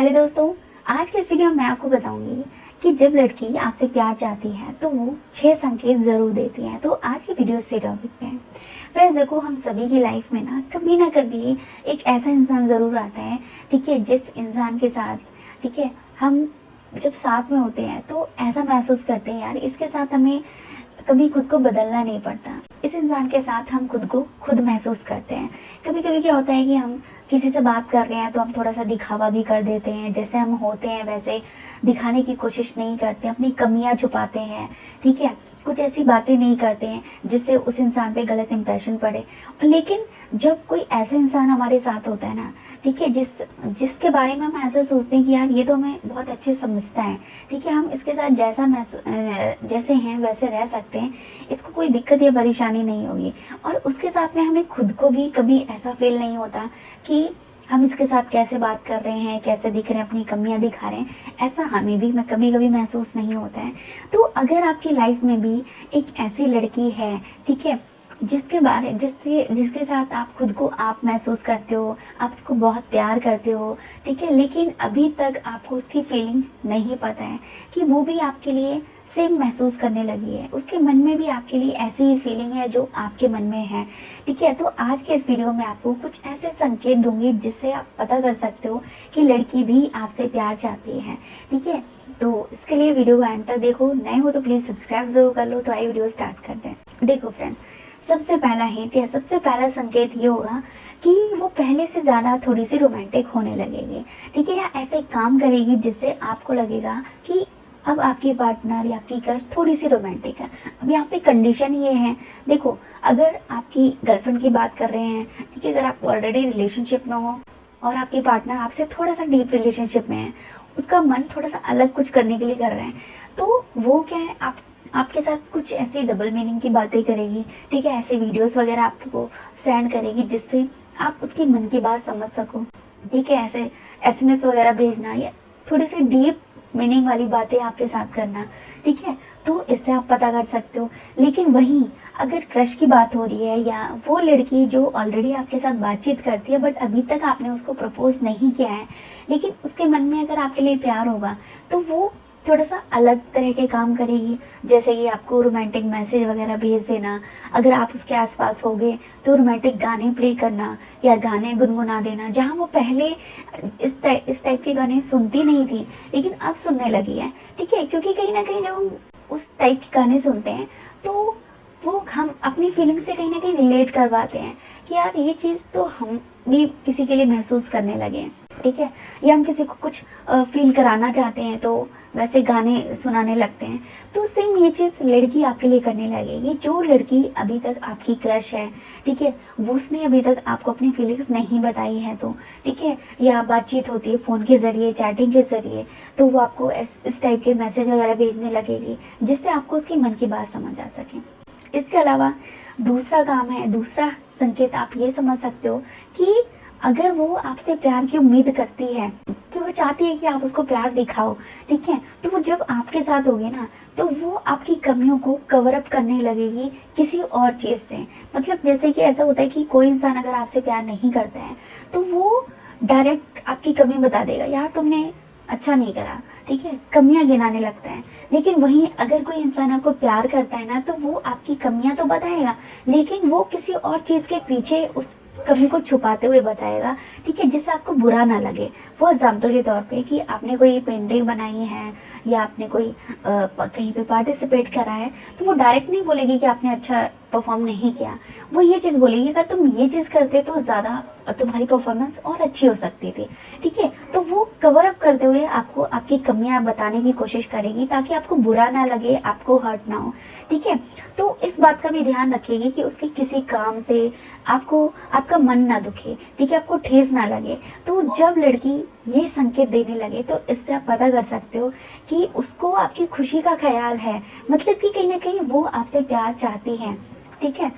Hello दोस्तों, आज के इस वीडियो में मैं आपको बताऊंगी कि जब लड़की आपसे प्यार चाहती है तो वो 6 संकेत ज़रूर देती है। तो आज की वीडियो से टॉपिक पे है। फ्रेंड्स देखो, हम सभी की लाइफ में ना कभी एक ऐसा इंसान ज़रूर आता है, ठीक है, जिस इंसान के साथ, ठीक है, हम जब साथ में होते हैं तो ऐसा महसूस करते हैं यार इसके साथ हमें कभी खुद को बदलना नहीं पड़ता। इस इंसान के साथ हम खुद को खुद महसूस करते हैं। कभी कभी क्या होता है कि हम किसी से बात कर रहे हैं तो हम थोड़ा सा दिखावा भी कर देते हैं, जैसे हम होते हैं वैसे दिखाने की कोशिश नहीं करते, अपनी कमियां छुपाते हैं, ठीक है, कुछ ऐसी बातें नहीं करते हैं जिससे उस इंसान पे गलत इंप्रेशन पड़े। लेकिन जब कोई ऐसा इंसान हमारे साथ होता है ना, ठीक है, जिसके बारे में हम ऐसा सोचते हैं कि यार ये तो हमें बहुत अच्छे समझता है, ठीक है, हम इसके साथ जैसे हैं वैसे रह सकते हैं, इसको कोई दिक्कत या परेशानी नहीं होगी। और उसके साथ में हमें खुद को भी कभी ऐसा फील नहीं होता कि हम इसके साथ कैसे बात कर रहे हैं, कैसे दिख रहे हैं, अपनी कमियां दिखा रहे हैं, ऐसा हमें भी कभी कभी महसूस नहीं होता है। तो अगर आपकी लाइफ में भी एक ऐसी लड़की है, ठीक है, जिसके साथ आप खुद को आप महसूस करते हो, आप उसको बहुत प्यार करते हो, ठीक है, लेकिन अभी तक आपको उसकी फीलिंग्स नहीं पता है कि वो भी आपके लिए सेम महसूस करने लगी है, उसके मन में भी आपके लिए ऐसी ही फीलिंग है जो आपके मन में है, ठीक है। तो आज के इस वीडियो में आपको कुछ ऐसे संकेत दूंगी जिससे आप पता कर सकते हो कि लड़की भी आपसे प्यार चाहती है, ठीक है। तो इसके लिए वीडियो को एंड तक देखो, नए हो तो प्लीज़ सब्सक्राइब जरूर कर लो। तो आइए वीडियो स्टार्ट करते हैं। देखो फ्रेंड्स, सबसे पहला हिंट या सबसे पहला संकेत ये होगा कि वो पहले से ज़्यादा थोड़ी सी रोमांटिक होने लगेगी, ठीक है, या ऐसे काम करेगी जिससे आपको लगेगा कि अब आपकी पार्टनर या आपकी क्रश थोड़ी सी रोमांटिक है। अब यहाँ पे कंडीशन ये है, देखो, अगर आपकी गर्लफ्रेंड की बात कर रहे हैं, ठीक है, अगर आप ऑलरेडी रिलेशनशिप में हो और आपकी पार्टनर आपसे थोड़ा सा डीप रिलेशनशिप में है, उसका मन थोड़ा सा अलग कुछ करने के लिए कर रहे हैं, तो वो क्या है, आपके साथ कुछ ऐसी डबल मीनिंग की बातें करेगी, ठीक है, ऐसे वीडियोस वगैरह आपको सेंड करेगी जिससे आप उसकी मन की बात समझ सको, ठीक है, ऐसे एसएमएस वगैरह भेजना या थोड़ी सी डीप मीनिंग वाली बातें आपके साथ करना, ठीक है। तो इससे आप पता कर सकते हो। लेकिन वहीं अगर क्रश की बात हो रही है या वो लड़की जो ऑलरेडी आपके साथ बातचीत करती है बट अभी तक आपने उसको प्रपोज नहीं किया है, लेकिन उसके मन में अगर आपके लिए प्यार होगा तो वो थोड़ा सा अलग तरह के काम करेगी, जैसे कि आपको रोमांटिक मैसेज वगैरह भेज देना, अगर आप उसके आसपास होगे तो रोमांटिक गाने प्ले करना या गाने गुनगुना देना, जहाँ वो पहले इस टाइप के गाने सुनती नहीं थी लेकिन अब सुनने लगी है, ठीक है, क्योंकि कहीं ना कहीं जब हम उस टाइप के गाने सुनते हैं तो वो हम अपनी फीलिंग से कहीं ना कहीं रिलेट करवाते हैं कि यार ये चीज़ तो हम भी किसी के लिए महसूस करने लगे हैं, ठीक है, या हम किसी को कुछ फील कराना चाहते हैं तो वैसे गाने सुनाने लगते हैं। तो सेम ये चीज़ लड़की आपके लिए करने लगेगी। जो लड़की अभी तक आपकी क्रश है, ठीक है, वो उसने अभी तक आपको अपनी फीलिंग्स नहीं बताई है तो, ठीक है, या बातचीत होती है फ़ोन के ज़रिए, चैटिंग के ज़रिए, तो वो आपको इस टाइप के मैसेज वगैरह भेजने लगेगी जिससे आपको उसकी मन की बात समझ आ सके। इसके अलावा दूसरा काम है, दूसरा संकेत आप ये समझ सकते हो कि अगर वो आपसे प्यार की उम्मीद करती है, कि वो चाहती है कि आप उसको प्यार दिखाओ, ठीक है, तो वो जब आपके साथ होगी ना तो वो आपकी कमियों को कवर अप करने लगेगी किसी और चीज़ से। मतलब जैसे कि ऐसा होता है कि कोई इंसान अगर आपसे प्यार नहीं करता है तो वो डायरेक्ट आपकी कमी बता देगा, यार तुमने अच्छा नहीं करा, ठीक है, कमियां गिनाने लगता है। लेकिन वहीं अगर कोई इंसान आपको प्यार करता है ना तो वो आपकी कमियां तो बताएगा लेकिन वो किसी और चीज़ के पीछे उस कमी को छुपाते हुए बताएगा, ठीक है, जिससे आपको बुरा ना लगे। फॉर एग्जाम्पल के तौर पे कि आपने कोई पेंटिंग बनाई है या आपने कोई कहीं पे पार्टिसिपेट करा है तो वो डायरेक्ट नहीं बोलेगी कि आपने अच्छा परफॉर्म नहीं किया, वो ये चीज़ बोलेगी अगर तुम ये चीज़ करते तो ज़्यादा तुम्हारी परफॉर्मेंस और अच्छी हो सकती थी, ठीक है। तो वो कवर अप करते हुए आपको आपकी कमियां बताने की कोशिश करेगी ताकि आपको बुरा ना लगे, आपको हर्ट ना हो, ठीक है। तो इस बात का भी ध्यान रखिएगी कि उसके किसी काम से आपको आपका मन ना दुखे, ठीक है, आपको ठेस ना लगे। तो जब लड़की ये संकेत देने लगे तो इससे आप पता कर सकते हो कि उसको आपकी खुशी का ख्याल है, मतलब कि कहीं ना कहीं वो आपसे प्यार चाहती है, ठीक है।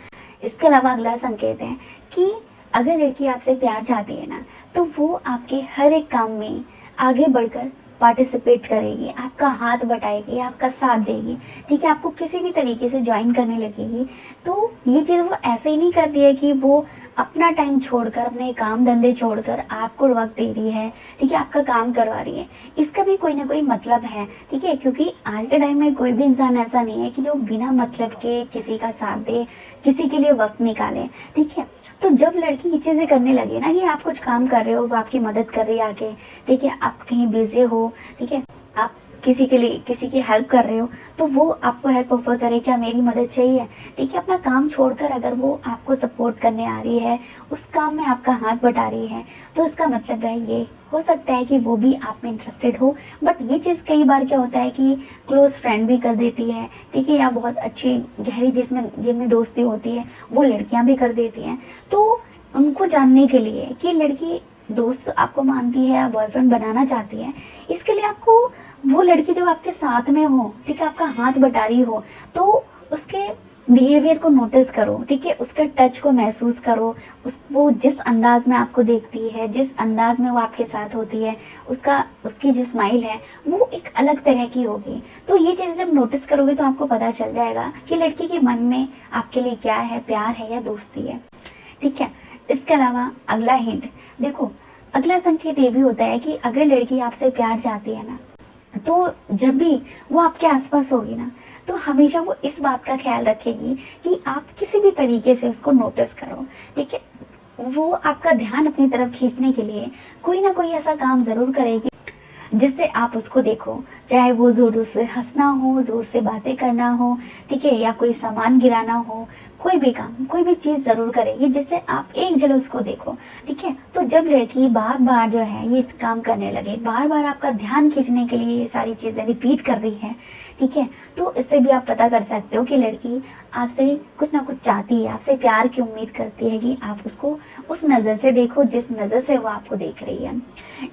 इसके अलावा अगला संकेत है कि अगर लड़की आपसे प्यार चाहती है ना तो वो आपके हर एक काम में आगे बढ़कर पार्टिसिपेट करेगी, आपका हाथ बटाएगी, आपका साथ देगी, ठीक है, आपको किसी भी तरीके से ज्वाइन करने लगेगी। तो ये चीज़ वो ऐसे ही नहीं कर रही है कि वो अपना टाइम छोड़कर, अपने काम धंधे छोड़कर आपको वक्त दे रही है, ठीक है, आपका काम करवा रही है। इसका भी कोई ना कोई मतलब है, ठीक है, क्योंकि आज के टाइम में कोई भी इंसान ऐसा नहीं है कि जो बिना मतलब के किसी का साथ दे, किसी के लिए वक्त निकाले, ठीक है। तो जब लड़की ये चीज़ें करने लगे ना, कि आप कुछ काम कर रहे हो, वो आपकी मदद कर रही है आके, ठीक है, आप कहीं बिजी हो, ठीक है, आप किसी के लिए किसी की हेल्प कर रहे हो, तो वो आपको हेल्प ऑफर करे, क्या मेरी मदद चाहिए, ठीक है, अपना काम छोड़कर अगर वो आपको सपोर्ट करने आ रही है, उस काम में आपका हाथ बटा रही है, तो इसका मतलब है ये हो सकता है कि वो भी आप में इंटरेस्टेड हो। बट ये चीज़ कई बार क्या होता है कि क्लोज फ्रेंड भी कर देती है, ठीक है, या बहुत अच्छी गहरी जिनमें दोस्ती होती है वो लड़कियां भी कर देती हैं। तो उनको जानने के लिए कि लड़की दोस्त आपको मानती है या बॉयफ्रेंड बनाना चाहती है, इसके लिए आपको वो लड़की जब आपके साथ में हो, ठीक है, आपका हाथ बटा रही हो, तो उसके बिहेवियर को नोटिस करो, ठीक है, उसके टच को महसूस करो, वो जिस अंदाज में आपको देखती है, जिस अंदाज में वो आपके साथ होती है, उसकी जो स्माइल है वो एक अलग तरह की होगी। तो ये चीज़ जब नोटिस करोगे तो आपको पता चल जाएगा कि लड़की के मन में आपके लिए क्या है, प्यार है या दोस्ती है, ठीक है। इसके अलावा अगला हिंट देखो, अगला संकेत ये भी होता है कि अगर लड़की आपसे प्यार चाहती है ना, तो जब भी वो आपके आसपास होगी ना, तो हमेशा वो इस बात का ख्याल रखेगी कि आप किसी भी तरीके से उसको नोटिस करो, ठीक है। वो आपका ध्यान अपनी तरफ खींचने के लिए कोई ना कोई ऐसा काम ज़रूर करेगी जिससे आप उसको देखो, चाहे वो जोर से हंसना हो, जोर से बातें करना हो, ठीक है, या कोई सामान गिराना हो, कोई भी काम, कोई भी चीज़ ज़रूर करेगी जिससे आप एक झलक उसको देखो, ठीक है। तो जब लड़की बार बार जो है ये काम करने लगे, बार बार आपका ध्यान खींचने के लिए ये सारी चीज़ें रिपीट कर रही है, ठीक है, तो इससे भी आप पता कर सकते हो कि लड़की आपसे कुछ ना कुछ चाहती है, आपसे प्यार की उम्मीद करती है कि आप उसको उस नज़र से देखो जिस नज़र से वो आपको देख रही है।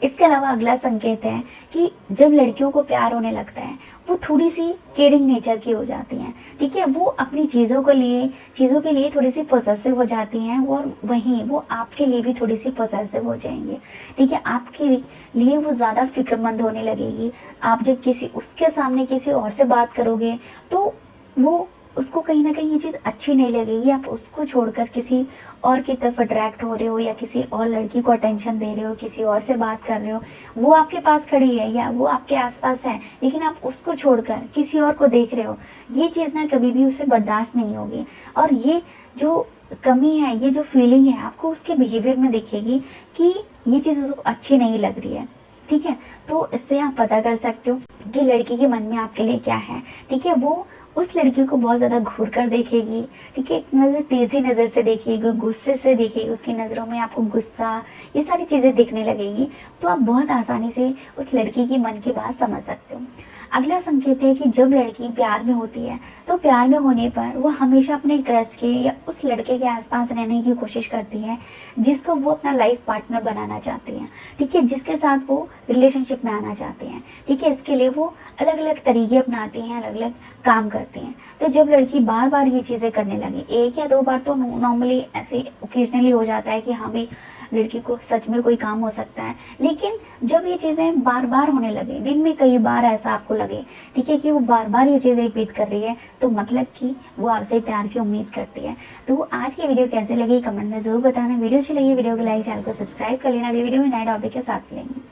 इसके अलावा अगला संकेत है कि जब लड़कियों को प्यार होने लगता है वो थोड़ी सी केयरिंग नेचर की हो जाती हैं, ठीक है, वो अपनी चीज़ों के लिए थोड़ी सी पॉसेसिव हो जाती हैं, और वहीं वो आपके लिए भी थोड़ी सी पॉसेसिव हो जाएंगी, ठीक है, आपके लिए वो ज़्यादा फिक्रमंद होने लगेगी। आप जब उसके सामने किसी और से बात करोगे तो वो उसको कहीं ना कहीं ये चीज़ अच्छी नहीं लगेगी, आप उसको छोड़कर किसी और की तरफ अट्रैक्ट हो रहे हो, या किसी और लड़की को अटेंशन दे रहे हो, किसी और से बात कर रहे हो, वो आपके पास खड़ी है या वो आपके आसपास है, लेकिन आप उसको छोड़कर किसी और को देख रहे हो, ये चीज़ ना कभी भी उसे बर्दाश्त नहीं होगी। और ये जो कमी है, ये जो फीलिंग है, आपको उसके बिहेवियर में दिखेगी कि ये चीज़ उसको अच्छी नहीं लग रही है, ठीक है। तो इससे आप पता कर सकते हो कि लड़की के मन में आपके लिए क्या है, ठीक है। वो उस लड़की को बहुत ज़्यादा घूर कर देखेगी, ठीक है, एक नज़र तेज़ी नज़र से देखेगी, गुस्से से देखेगी, उसकी नज़रों में आपको गुस्सा, ये सारी चीज़ें दिखने लगेंगी। तो आप बहुत आसानी से उस लड़की की मन की बात समझ सकते हो। अगला संकेत है कि जब लड़की प्यार में होती है तो प्यार में होने पर वो हमेशा अपने क्रश के या उस लड़के के आसपास रहने की कोशिश करती है जिसको वो अपना लाइफ पार्टनर बनाना चाहती हैं, ठीक है, जिसके साथ वो रिलेशनशिप में आना चाहती हैं, ठीक है। इसके लिए वो अलग अलग तरीके अपनाती हैं, अलग अलग काम करती हैं। तो जब लड़की बार बार ये चीज़ें करने लगे, एक या दो बार तो नॉर्मली ऐसे ओकेजनली हो जाता है कि हाँ भी लड़की को सच में कोई काम हो सकता है, लेकिन जब ये चीज़ें बार बार होने लगे, दिन में कई बार ऐसा आपको लगे, ठीक है, कि वो बार बार ये चीज़ें रिपीट कर रही है, तो मतलब कि वो आपसे प्यार की उम्मीद करती है। तो आज की वीडियो कैसे लगी कमेंट में ज़रूर बताना। वीडियो अच्छी लगी वीडियो को लाइक, चैनल को सब्सक्राइब कर लेना। अगली वीडियो में नए टॉपिक के साथ मिलेंगे।